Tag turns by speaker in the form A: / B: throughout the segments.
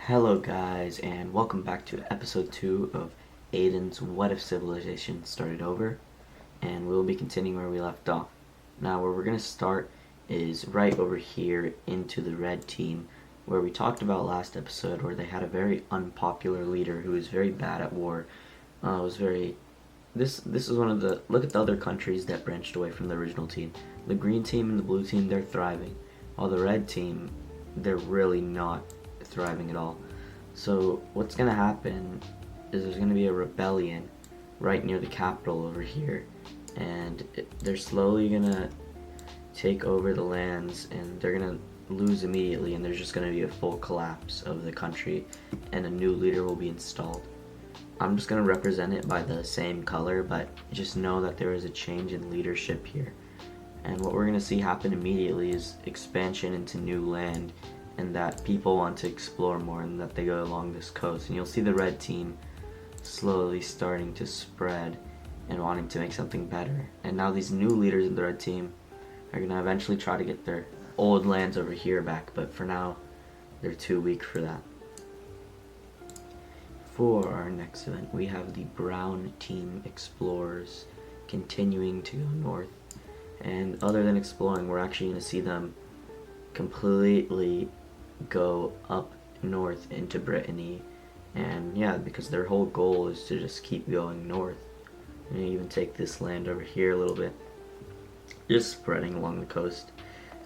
A: Hello guys, and welcome back to episode 2 of Aedans What If Civilization Started Over, and we'll be continuing where we left off. Now where we're going to start is right over here into the red team, where we talked about last episode where they had a very unpopular leader who was very bad at war. This is one of the, look at the other countries that branched away from the original team. The green team and the blue team, they're thriving, while the red team, they're really not thriving at all. So what's going to happen is there's going to be a rebellion right near the capital over here, and they're slowly going to take over the lands, and they're going to lose immediately, and there's just going to be a full collapse of the country, and a new leader will be installed. I'm just going to represent it by the same color, but just know that there is a change in leadership here. And what we're going to see happen immediately is expansion into new land, and that people want to explore more, and that they go along this coast. And you'll see the red team slowly starting to spread and wanting to make something better. And now these new leaders in the red team are going to eventually try to get their old lands over here back, but for now they're too weak for that. For our next event, we have the brown team explorers continuing to go north. And other than exploring, we're actually going to see them completely go up north into Brittany. And yeah, because their whole goal is to just keep going north. And even take this land over here a little bit, just spreading along the coast.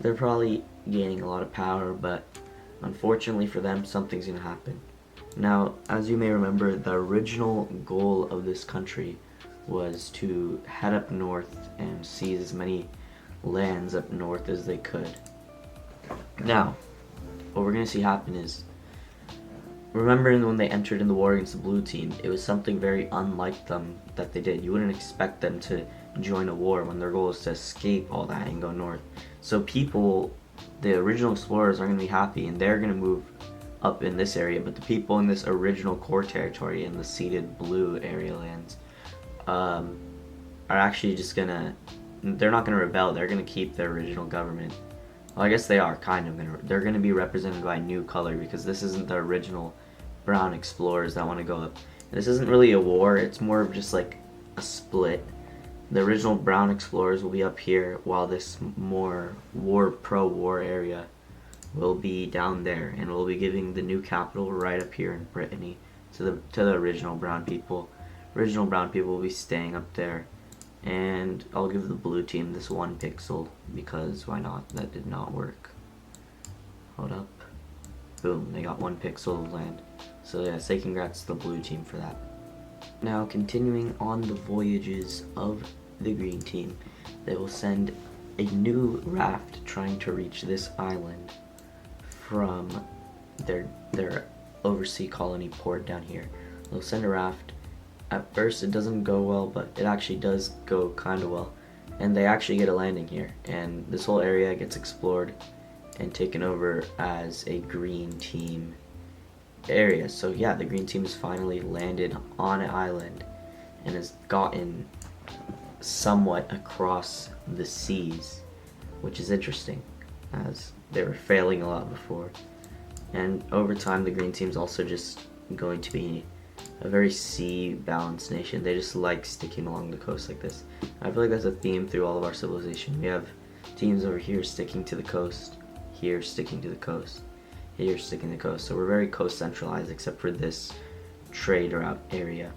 A: They're probably gaining a lot of power, but unfortunately for them, something's going to happen. Now, as you may remember, the original goal of this country was to head up north and seize as many lands up north as they could. Now, what we're going to see happen is, remember when they entered in the war against the blue team, it was something very unlike them that they did. You wouldn't expect them to join a war when their goal is to escape all that and go north. So people, the original explorers, are going to be happy, and they're going to move up in this area, but the people in this original core territory in the ceded blue area lands are actually just gonna, they're not gonna rebel, they're gonna keep their original government. Well, I guess they are kind of gonna, they're gonna be represented by a new color, because this isn't the original brown explorers that want to go up. This isn't really a war, it's more of just like a split. The original brown explorers will be up here, while this more pro-war area will be down there, and we'll be giving the new capital right up here in Brittany to the original brown people. Original brown people will be staying up there, and I'll give the blue team this 1 pixel, because why not? That did not work. Hold up. Boom, they got 1 pixel of land. So yeah, say congrats to the blue team for that. Now, continuing on the voyages of the green team, they will send a new raft trying to reach this island from their oversea colony port down here. They'll send a raft. At first it doesn't go well, but it actually does go kind of well, and they actually get a landing here, and this whole area gets explored and taken over as a green team area. So yeah, the green team has finally landed on an island and has gotten somewhat across the seas, which is interesting, as they were failing a lot before. And over time, the green team's also just going to be a very sea-balanced nation. They just like sticking along the coast like this. I feel like that's a theme through all of our civilization. We have teams over here sticking to the coast, here sticking to the coast, here sticking to the coast. So we're very coast centralized, except for this trade route area,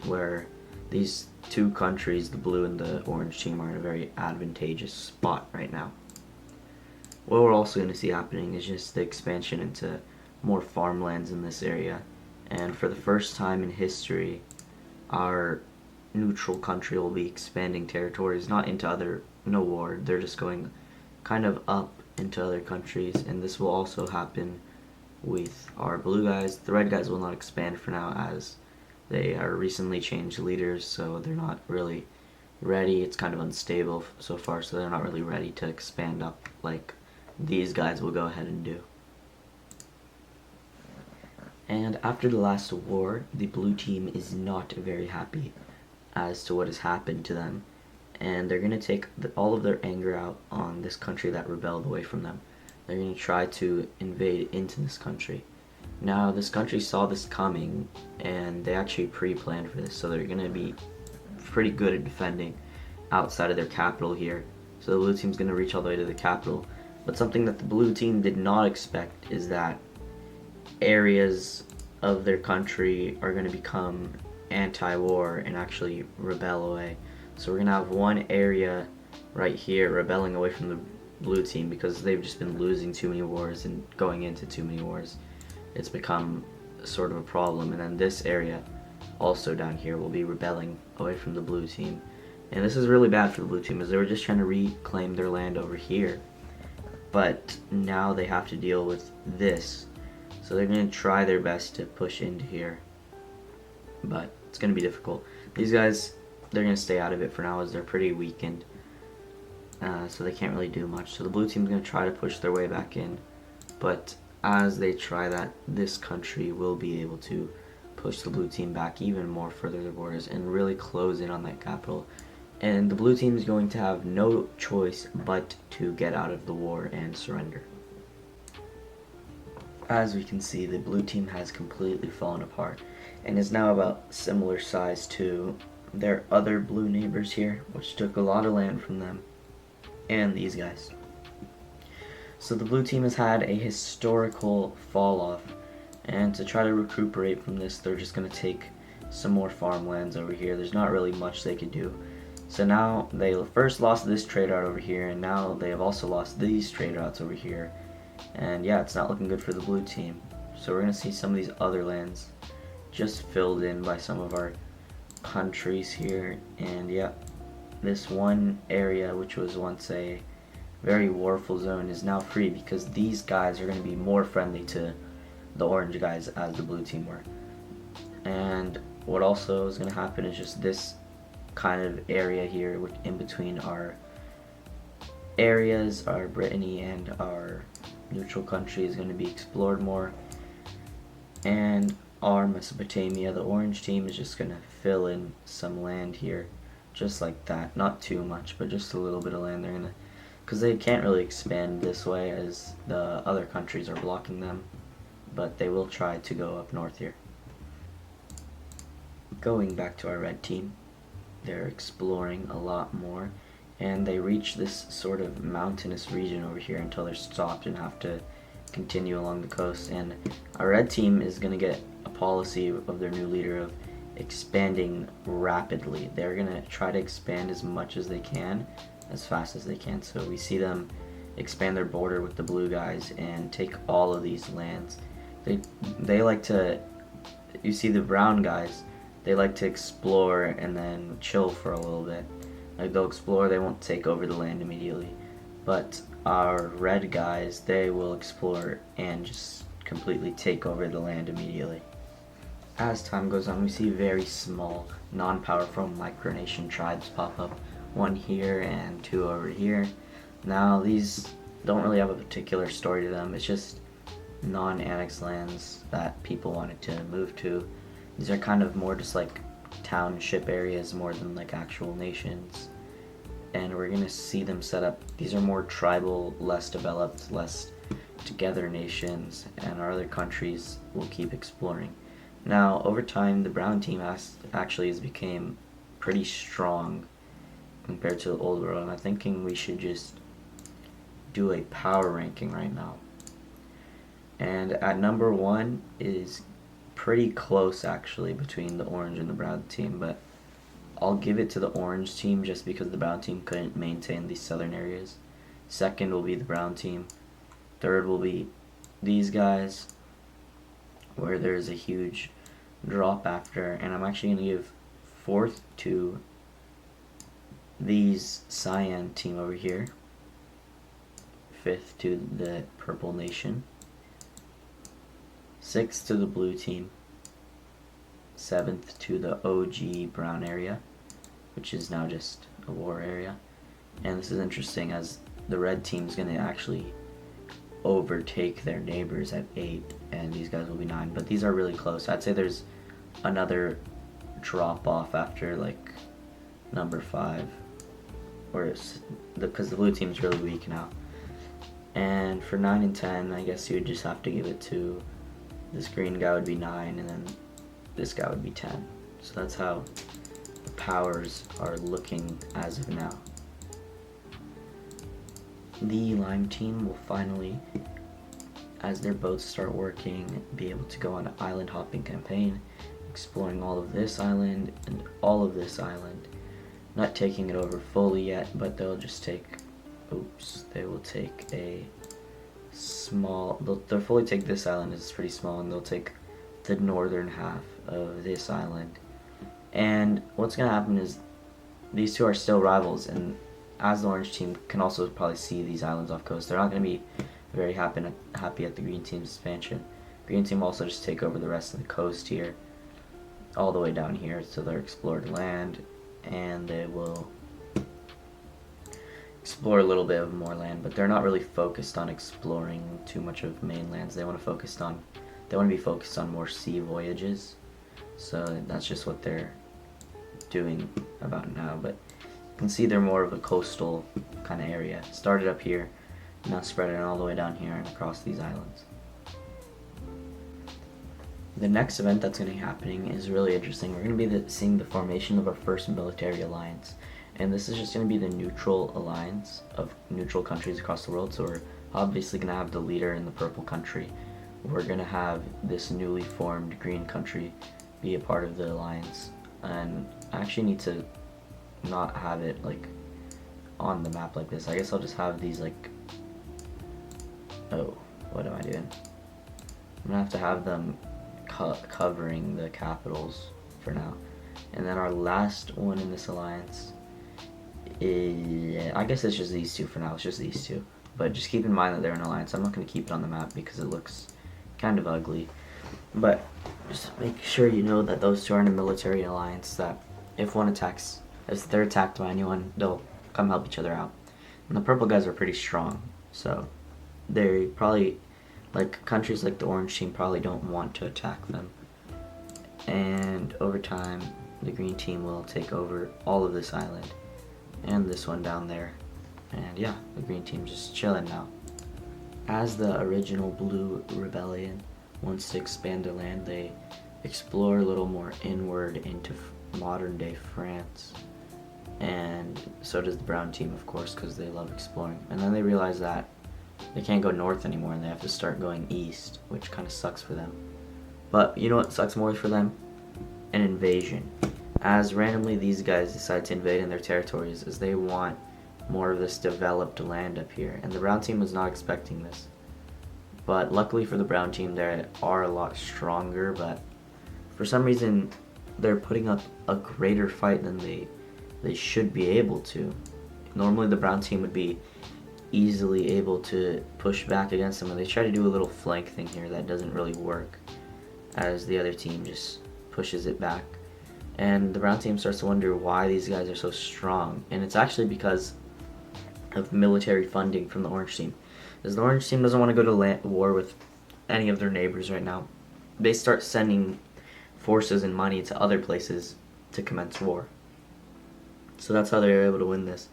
A: where these two countries, the blue and the orange team, are in a very advantageous spot right now. What we're also going to see happening is just the expansion into more farmlands in this area. And for the first time in history, our neutral country will be expanding territories, not into other, no war, they're just going kind of up into other countries. And this will also happen with our blue guys. The red guys will not expand for now, as they are recently changed leaders, so they're not really ready. It's kind of unstable so far, so they're not really ready to expand up like these guys will go ahead and do. And after the last war, the blue team is not very happy as to what has happened to them, and they're going to take all of their anger out on this country that rebelled away from them. They're going to try to invade into this country. Now this country saw this coming and they actually pre-planned for this, so they're going to be pretty good at defending outside of their capital here. So the blue team's going to reach all the way to the capital. But something that the blue team did not expect is that areas of their country are going to become anti-war and actually rebel away. So we're going to have one area right here rebelling away from the blue team because they've just been losing too many wars and going into too many wars. It's become sort of a problem. And then this area also down here will be rebelling away from the blue team. And this is really bad for the blue team, as they were just trying to reclaim their land over here. But now they have to deal with this. So they're going to try their best to push into here. But it's going to be difficult. These guys, they're going to stay out of it for now, as they're pretty weakened. So they can't really do much. So the blue team's going to try to push their way back in. But as they try that, this country will be able to push the blue team back even more further their borders and really close in on that capital. And the blue team is going to have no choice but to get out of the war and surrender. As we can see, the blue team has completely fallen apart and is now about similar size to their other blue neighbors here, which took a lot of land from them, and these guys. So the blue team has had a historical fall off, and to try to recuperate from this, they're just going to take some more farmlands over here. There's not really much they could do. So now they first lost this trade route over here, and now they have also lost these trade routes over here. And yeah, it's not looking good for the blue team. So we're going to see some of these other lands just filled in by some of our countries here. And yeah, this one area, which was once a very warful zone, is now free because these guys are going to be more friendly to the orange guys as the blue team were. And what also is going to happen is just this kind of area here in between our areas, our Brittany and our neutral country, is going to be explored more. And our Mesopotamia, the orange team, is just going to fill in some land here just like that. Not too much, but just a little bit of land. They're going to, because they can't really expand this way as the other countries are blocking them, but they will try to go up north here. Going back to our red team, they're exploring a lot more, and they reach this sort of mountainous region over here until they're stopped and have to continue along the coast. And our red team is going to get a policy of their new leader of expanding rapidly. They're going to try to expand as much as they can, as fast as they can. So we see them expand their border with the blue guys and take all of these lands. They like to, you see the brown guys, they like to explore and then chill for a little bit. Like, they'll explore, they won't take over the land immediately. But our red guys, they will explore and just completely take over the land immediately. As time goes on, we see very small, non-powerful micronation tribes pop up. One here and two over here. Now, these don't really have a particular story to them. It's just non-annexed lands that people wanted to move to. These are kind of more just like township areas more than like actual nations. And we're going to see them set up. These are more tribal, less developed, less together nations, and our other countries will keep exploring. Now, over time, the brown team has became pretty strong compared to the old world, and I'm thinking we should just do a power ranking right now. And at number 1 is pretty close actually between the orange and the brown team, but I'll give it to the orange team just because the brown team couldn't maintain these southern areas. Second will be the brown team. Third will be these guys, where there's a huge drop after, and I'm actually going to give fourth to these cyan team over here, fifth to the purple nation, sixth to the blue team, seventh to the OG brown area, which is now just a war area. And this is interesting as the red team is going to actually overtake their neighbors at 8, and these guys will be 9. But these are really close. I'd say there's another drop off after like number 5, because the blue team is really weak now. And for 9 and 10, I guess you would just have to give it to this green guy would be 9, and then this guy would be 10. So that's how the powers are looking as of now. The lime team will finally, as their boats start working, be able to go on an island hopping campaign, exploring all of this island and all of this island. Not taking it over fully yet, but they'll just take, they will take a small, they'll fully take this island, it's pretty small, and they'll take the northern half of this island. And what's going to happen is these two are still rivals, and as the orange team can also probably see these islands off coast, they're not going to be very happy at the green team's expansion. Green team also just take over the rest of the coast here, all the way down here to their explored land, and they will explore a little bit of more land, but they're not really focused on exploring too much of mainlands. They want to be focused on more sea voyages. So that's just what they're doing about now. But you can see they're more of a coastal kind of area. Started up here, now spread it all the way down here and across these islands. The next event that's going to be happening is really interesting. We're going to be seeing the formation of our first military alliance. And this is just going to be the neutral alliance of neutral countries across the world. So we're obviously going to have the leader in the purple country. We're going to have this newly formed green country be a part of the alliance. And I actually need to not have it like on the map like this. I guess I'll just have these like, oh, what am I doing? I'm going to have to have them covering the capitals for now. And then our last one in this alliance, I guess it's just these two for now. It's just these two. But just keep in mind that they're an alliance. I'm not going to keep it on the map because it looks kind of ugly. But just make sure you know that those two are in a military alliance, that if one attacks, if they're attacked by anyone, they'll come help each other out. And the purple guys are pretty strong. So they probably, like countries like the orange team probably don't want to attack them. And over time, the green team will take over all of this island and this one down there. And yeah, the green team's just chilling now. As the original blue rebellion wants to expand their land, they explore a little more inward into modern day France. And so does the brown team, of course, because they love exploring. And then they realize that they can't go north anymore and they have to start going east, which kind of sucks for them. But you know what sucks more for them? An invasion. As randomly these guys decide to invade in their territories, as they want more of this developed land up here. And the brown team was not expecting this. But luckily for the brown team, they are a lot stronger, but for some reason they're putting up a greater fight than they should be able to. Normally the brown team would be easily able to push back against them, and they try to do a little flank thing here that doesn't really work, as the other team just pushes it back. And the brown team starts to wonder why these guys are so strong, and it's actually because of military funding from the orange team. As the orange team doesn't want to go to war with any of their neighbors right now, they start sending forces and money to other places to commence war. So that's how they're able to win this.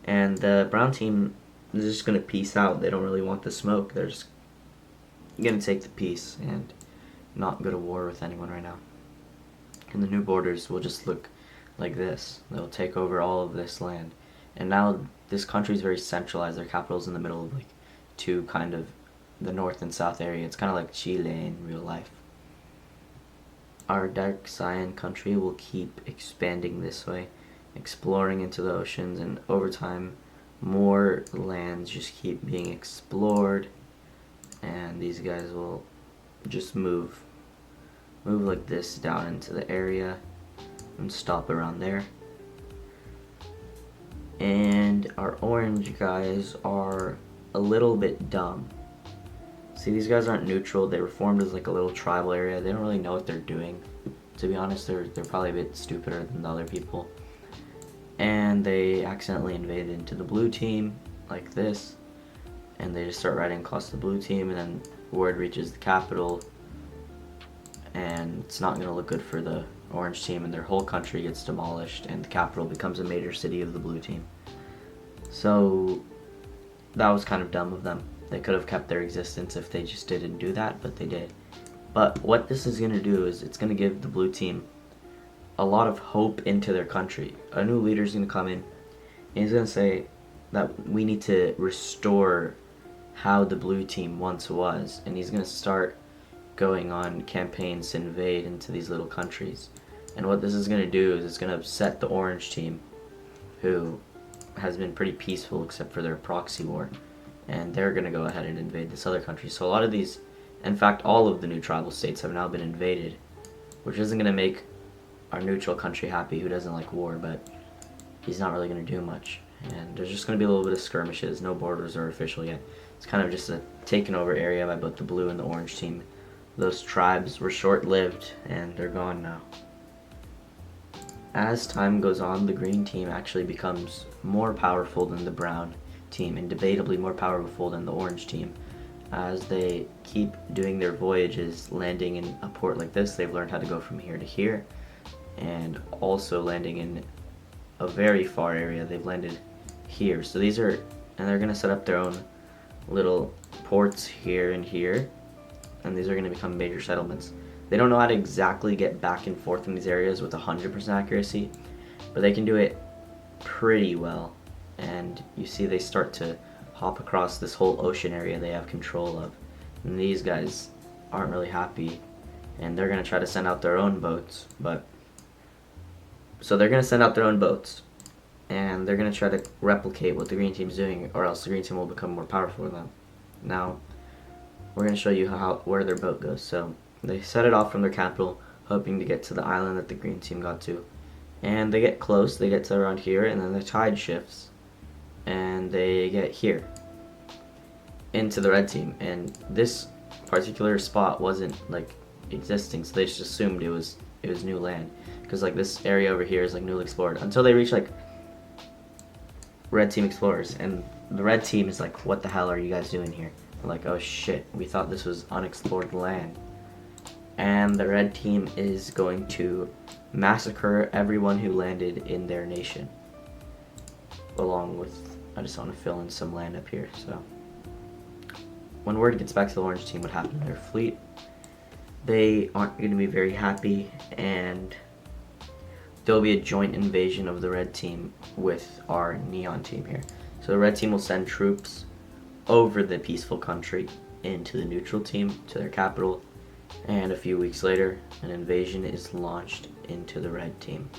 A: And the brown team is just going to peace out. They don't really want the smoke. They're just going to take the peace and not go to war with anyone right now. And the new borders will just look like this. They'll take over all of this land. And now this country is very centralized. Their capital's in the middle of like two kind of the north and south area. It's kind of like Chile in real life. Our dark cyan country will keep expanding this way, exploring into the oceans, and over time more lands just keep being explored, and these guys will just move like this down into the area and stop around there. And our orange guys are a little bit dumb. See, these guys aren't neutral. They were formed as like a little tribal area. They don't really know what they're doing. To be honest, they're probably a bit stupider than the other people. And they accidentally invaded into the blue team like this, and they just start riding across the blue team, and then word reaches the capital, and it's not going to look good for the orange team, and their whole country gets demolished, and the capital becomes a major city of the blue team. So that was kind of dumb of them. They could have kept their existence if they just didn't do that, but they did. But what this is going to do is it's going to give the blue team a lot of hope into their country. A new leader is going to come in and he's going to say that we need to restore how the blue team once was, and he's going to start going on campaigns to invade into these little countries. And what this is going to do is it's going to upset the orange team, who has been pretty peaceful except for their proxy war, and they're going to go ahead and invade this other country. So a lot of these, in fact all of the new tribal states have now been invaded, which isn't going to make our neutral country happy, who doesn't like war, but he's not really going to do much. And there's just going to be a little bit of skirmishes. No borders are official yet. It's kind of just a taken over area by both the blue and the orange team. Those tribes were short-lived and they're gone now. As time goes on, the green team actually becomes more powerful than the brown team, and debatably more powerful than the orange team. As they keep doing their voyages, landing in a port like this, they've learned how to go from here to here, and also landing in a very far area. They've landed here. So these are, and they're going to set up their own little ports here and here, and these are going to become major settlements. They don't know how to exactly get back and forth in these areas with 100% accuracy, but they can do it pretty well. And you see they start to hop across this whole ocean area they have control of. And these guys aren't really happy, and they're going to try to send out their own boats. So they're going to send out their own boats, and they're going to try to replicate what the green team's doing, or else the green team will become more powerful than them. Now, we're going to show you where their boat goes. So they set it off from their capital, hoping to get to the island that the green team got to. And they get close, they get to around here, and then the tide shifts, and they get here, into the red team. And this particular spot wasn't, like, existing, so they just assumed it was new land. Because, like, this area over here is, like, newly explored. Until they reach, like, red team explorers, and the red team is like, what the hell are you guys doing here? They're like, oh shit, we thought this was unexplored land. And the red team is going to massacre everyone who landed in their nation, along with, I just want to fill in some land up here. So when word gets back to the orange team what happened to their fleet, they aren't going to be very happy, and there'll be a joint invasion of the red team with our neon team here. So the red team will send troops over the peaceful country into the neutral team, to their capital, and a few weeks later, an invasion is launched into the red team.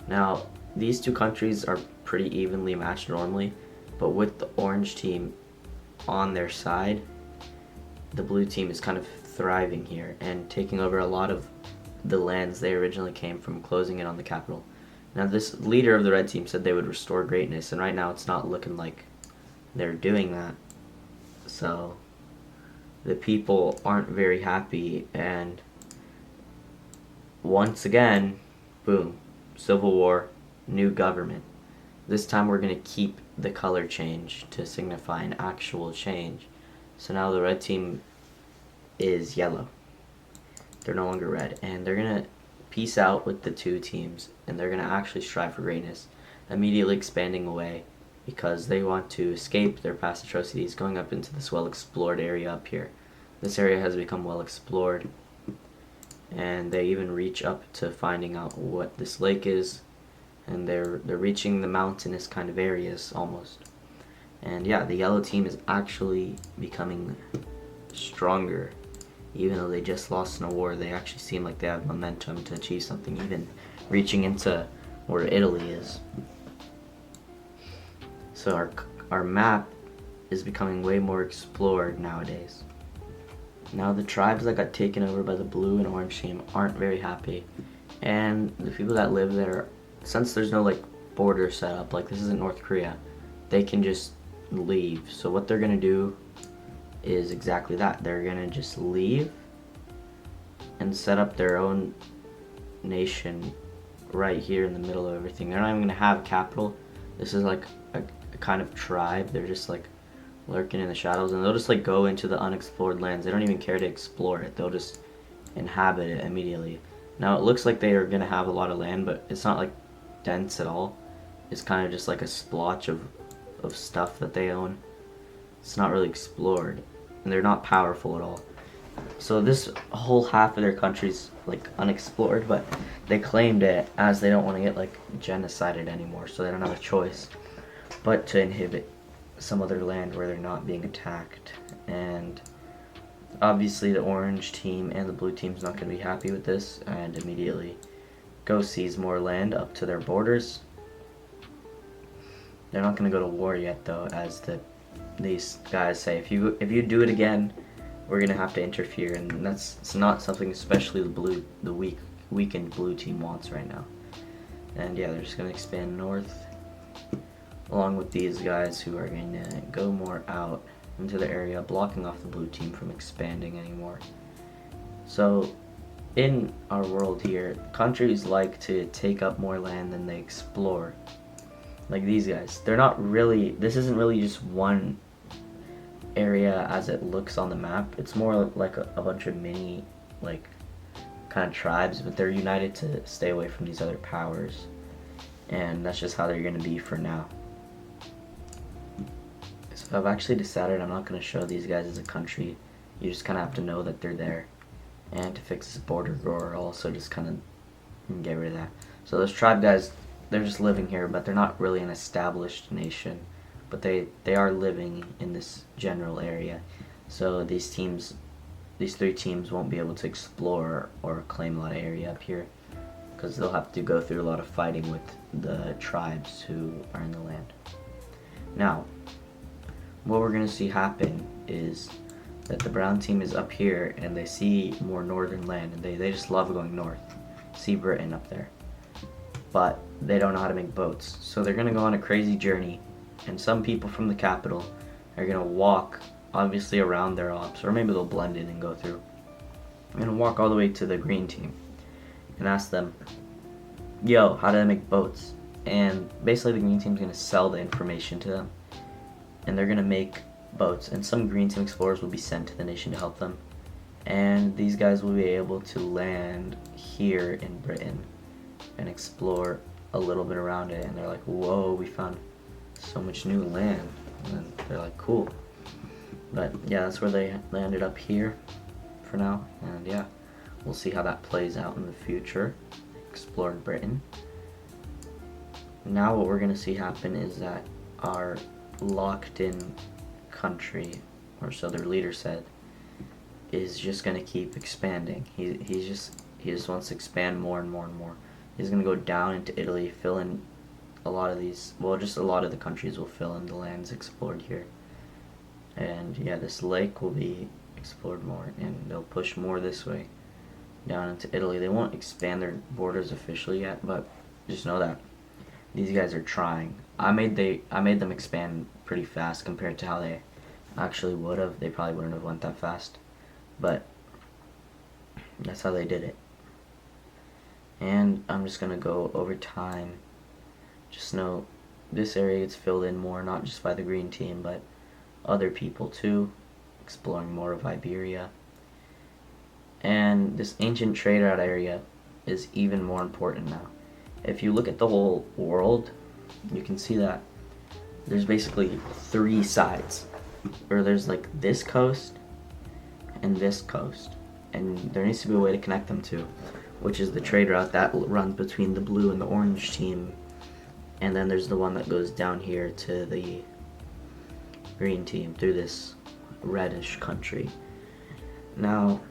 A: Now, these two countries are pretty evenly matched normally, but with the orange team on their side, the blue team is kind of thriving here and taking over a lot of the lands they originally came from, closing in on the capital. Now, this leader of the red team said they would restore greatness, and right now it's not looking like they're doing that. So the people aren't very happy, and once again, boom, civil war, new government. This time we're going to keep the color change to signify an actual change. So now the red team is yellow. They're no longer red, and they're going to peace out with the two teams, and they're going to actually strive for greatness, immediately expanding away because they want to escape their past atrocities, going up into this well-explored area up here. This area has become well-explored, and they even reach up to finding out what this lake is, and they're reaching the mountainous kind of areas almost. And yeah, the yellow team is actually becoming stronger. Even though they just lost in a war, they actually seem like they have momentum to achieve something, even reaching into where Italy is. So our map is becoming way more explored nowadays. Now the tribes that got taken over by the blue and orange team aren't very happy, and the people that live there, since there's no like border set up, like this isn't North Korea, they can just leave. So what they're gonna do is exactly that. They're gonna just leave and set up their own nation right here in the middle of everything. They're not even gonna have a capital. This is like a kind of tribe. They're just like lurking in the shadows, and they'll just like go into the unexplored lands. They don't even care to explore it. They'll just inhabit it immediately. Now it looks like they are gonna have a lot of land, but it's not like dense at all. It's kind of just like a splotch of stuff that they own. It's not really explored, and they're not powerful at all. So this whole half of their country's like unexplored, but they claimed it as they don't want to get like genocided anymore, so they don't have a choice but to inhibit some other land where they're not being attacked. And obviously the orange team and the blue team's not going to be happy with this and immediately go seize more land up to their borders. They're not going to go to war yet though, as these guys say, if you do it again, we're going to have to interfere, and it's not something especially the weakened blue team wants right now. And yeah, they're just going to expand north along with these guys who are going to go more out into the area, blocking off the blue team from expanding anymore. So in our world here, countries like to take up more land than they explore. Like these guys, this isn't really just one area as it looks on the map. It's more like a bunch of mini, like, kind of tribes, but they're united to stay away from these other powers. And that's just how they're going to be for now. So I've actually decided I'm not going to show these guys as a country. You just kind of have to know that they're there. And to fix this border grower, also just kind of get rid of that. So those tribe guys, they're just living here, but they're not really an established nation. But they are living in this general area. So these three teams won't be able to explore or claim a lot of area up here, because they'll have to go through a lot of fighting with the tribes who are in the land. Now, what we're going to see happen is that the brown team is up here and they see more northern land, and they just love going north. See Britain up there. But they don't know how to make boats. So they're going to go on a crazy journey, and some people from the capital are going to walk obviously around their ops, or maybe they'll blend in and go through. I'm going to walk all the way to the green team and ask them, yo, how do I make boats? And basically the green team's going to sell the information to them, and they're going to make boats, and some green team explorers will be sent to the nation to help them, and these guys will be able to land here in Britain and explore a little bit around it. And they're like, whoa, we found so much new land. And they're like, cool. But yeah, that's where they landed, up here for now. And yeah, we'll see how that plays out in the future, exploring Britain. Now what we're going to see happen is that our locked in country, or so their leader said, is just going to keep expanding. He just wants to expand more and more and more. He's going to go down into Italy, fill in a lot of these, well, just a lot of the countries will fill in the lands explored here. And yeah, this lake will be explored more, and they'll push more this way down into Italy. They won't expand their borders officially yet, but just know that these guys are trying. I made them expand pretty fast compared to how they actually would have. They probably wouldn't have went that fast, but that's how they did it. And I'm just gonna go over time. Just know this area gets filled in more, not just by the green team, but other people too, exploring more of Iberia. And this ancient trade route area is even more important now. If you look at the whole world, you can see that there's basically three sides. Or there's like this coast and this coast. And there needs to be a way to connect them to, which is the trade route that runs between the blue and the orange team. And then there's the one that goes down here to the green team through this reddish country. Now,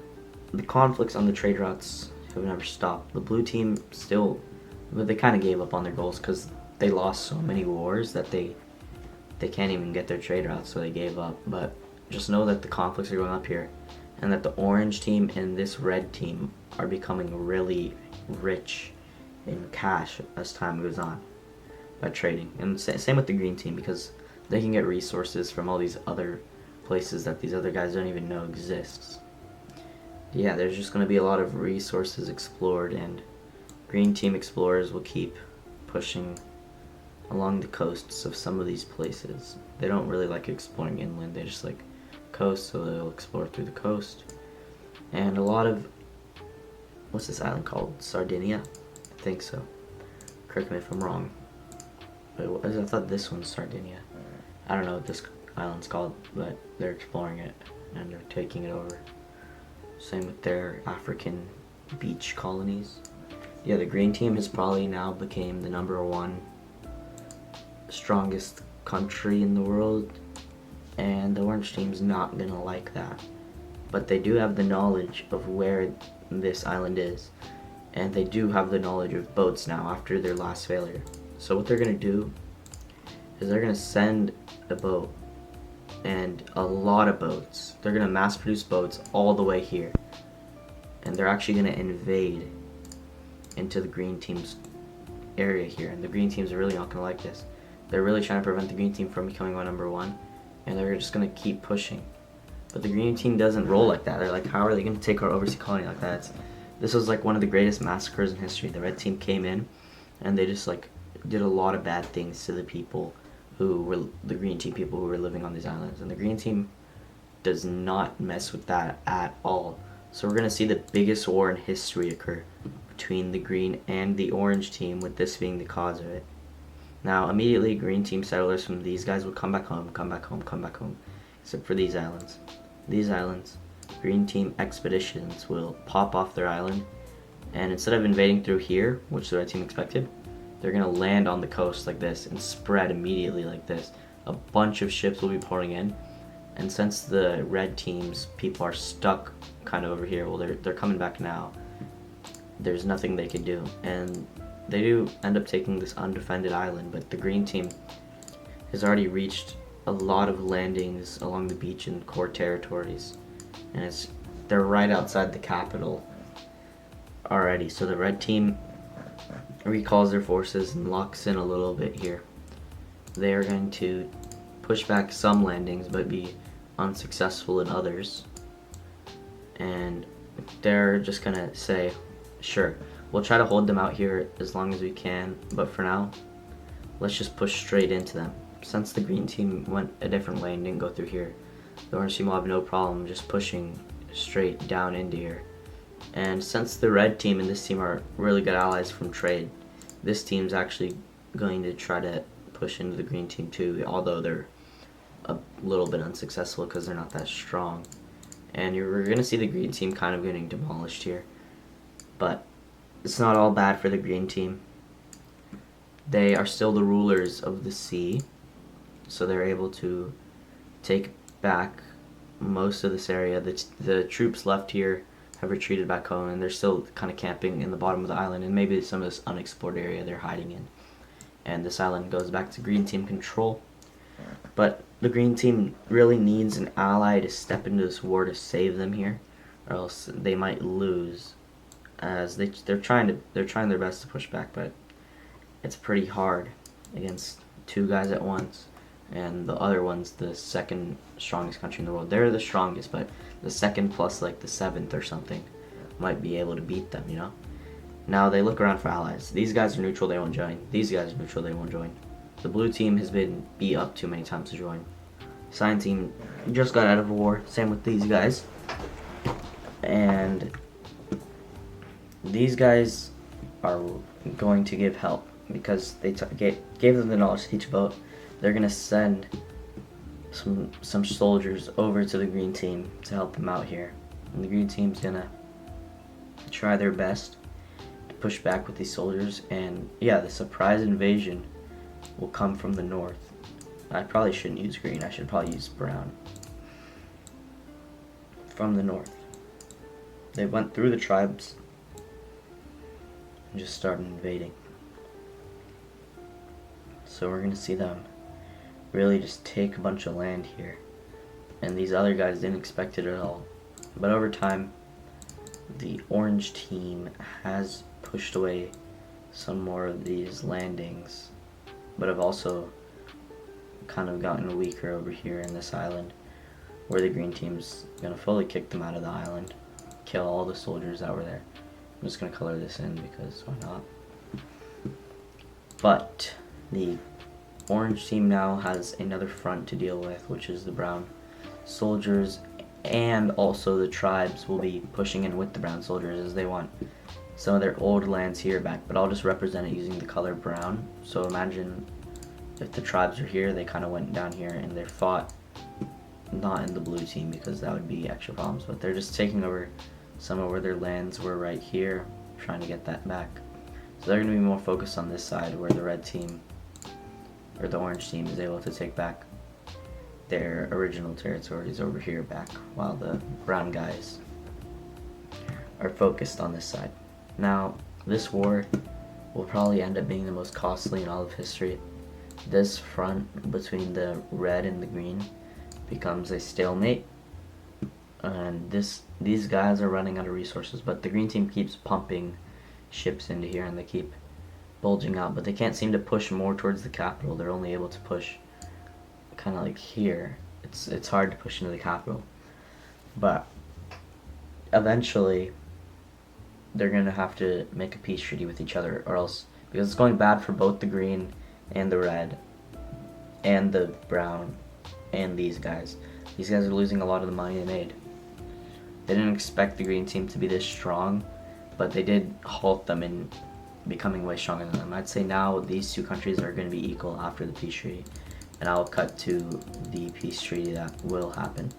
A: the conflicts on the trade routes have never stopped. The blue team still, but they kind of gave up on their goals because they lost so many wars that they can't even get their trade routes, so they gave up. But just know that the conflicts are going up here, and that the orange team and this red team are becoming really rich in cash as time goes on by trading. And same with the green team, because they can get resources from all these other places that these other guys don't even know exists. Yeah, there's just going to be a lot of resources explored, and green team explorers will keep pushing along the coasts of some of these places. They don't really like exploring inland, they just like coast, so they'll explore through the coast. And a lot of, what's this island called? Sardinia? I think so. Correct me if I'm wrong. But I thought this one's Sardinia. I don't know what this island's called, but they're exploring it and they're taking it over. Same with their African beach colonies. Yeah, the green team has probably now became the #1 strongest country in the world, and the orange team's not gonna like that. But they do have the knowledge of where this island is, and they do have the knowledge of boats now after their last failure. So what they're gonna do is they're gonna send a boat, and a lot of boats. They're gonna mass produce boats all the way here, and they're actually gonna invade into the green team's area here, and the green teams are really not gonna like this. They're really trying to prevent the green team from becoming our #1, and they're just gonna keep pushing. But the green team doesn't roll like that. They're like, how are they gonna take our overseas colony like that? This was like one of the greatest massacres in history. The red team came in, and they just like did a lot of bad things to the people who were the green team people who were living on these islands, and the green team does not mess with that at all. So we're gonna see the biggest war in history occur between the green and the orange team, with this being the cause of it. Now immediately green team settlers from these guys will come back home, come back home, come back home, except for these islands. These islands, green team expeditions will pop off their island, and instead of invading through here, which the red team expected, they're gonna land on the coast like this and spread immediately like this. A bunch of ships will be pouring in, and since the red team's people are stuck kind of over here, well they're coming back now, there's nothing they can do, and they do end up taking this undefended island. But the green team has already reached a lot of landings along the beach in core territories, and they're right outside the capital already. So the red team recalls their forces and locks in a little bit here. They are going to push back some landings but be unsuccessful in others, and they're just gonna say, sure, we'll try to hold them out here as long as we can, but for now let's just push straight into them. Since the green team went a different way and didn't go through here, the orange team will have no problem just pushing straight down into here. And since the red team and this team are really good allies from trade, this team's actually going to try to push into the green team too, although they're a little bit unsuccessful because they're not that strong. And you're going to see the green team kind of getting demolished here. But it's not all bad for the green team. They are still the rulers of the sea, so they're able to take back most of this area. The troops left here have retreated back home, and they're still kind of camping in the bottom of the island and maybe some of this unexplored area they're hiding in. And this island goes back to green team control. But the green team really needs an ally to step into this war to save them here, or else they might lose. As they're trying their best to push back, but it's pretty hard against two guys at once, and the other one's the second strongest country in the world. They're the strongest, but the second plus like the 7th or something might be able to beat them, you know? Now they look around for allies. These guys are neutral, they won't join. These guys are neutral, they won't join. The blue team has been beat up too many times to join. Cyan team just got out of a war, same with these guys. And these guys are going to give help because they gave them the knowledge to teach a boat. They're gonna send some soldiers over to the green team to help them out here, and the green team's gonna try their best to push back with these soldiers. And yeah, the surprise invasion will come from the north. I probably shouldn't use green, I should probably use brown. From the north, they went through the tribes and just started invading. So we're gonna see them really just take a bunch of land here, and these other guys didn't expect it at all. But over time, the orange team has pushed away some more of these landings, but have also kind of gotten weaker over here in this island, where the green team's gonna fully kick them out of the island, kill all the soldiers that were there. I'm just gonna color this in because why not? But the orange team now has another front to deal with, which is the brown soldiers, and also the tribes will be pushing in with the brown soldiers as they want some of their old lands here back. But I'll just represent it using the color brown. So imagine if the tribes are here, they kind of went down here and they fought not in the blue team because that would be extra problems, but they're just taking over some of where their lands were right here, trying to get that back. So they're going to be more focused on this side where the red team, or the orange team, is able to take back their original territories over here back, while the brown guys are focused on this side. Now, this war will probably end up being the most costly in all of history. This front between the red and the green becomes a stalemate, and these guys are running out of resources, but the green team keeps pumping ships into here and they keep bulging out, but they can't seem to push more towards the capital. They're only able to push kind of like here. It's hard to push into the capital, but eventually they're going to have to make a peace treaty with each other, or else, because it's going bad for both the green and the red and the brown and these guys. These guys are losing a lot of the money they made. They didn't expect the green team to be this strong, but they did halt them in becoming way stronger than them. I'd say now these two countries are going to be equal after the peace treaty, and I'll cut to the peace treaty that will happen.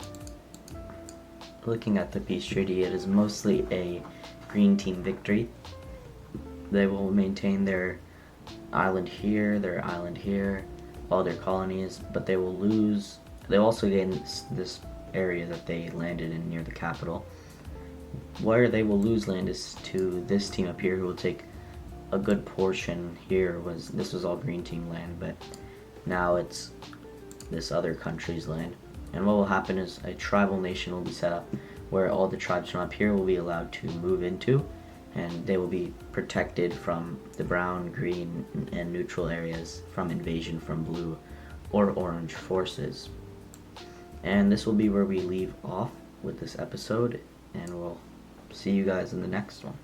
A: Looking at the peace treaty, it is mostly a green team victory. They will maintain their island here, all their colonies, but they will lose. They'll also gain this area that they landed in near the capital. Where they will lose land is to this team up here, who will take a good portion here. This was all green team land, but now it's this other country's land. And what will happen is a tribal nation will be set up where all the tribes from up here will be allowed to move into, and they will be protected from the brown, green, and neutral areas from invasion from blue or orange forces. And this will be where we leave off with this episode, and we'll see you guys in the next one.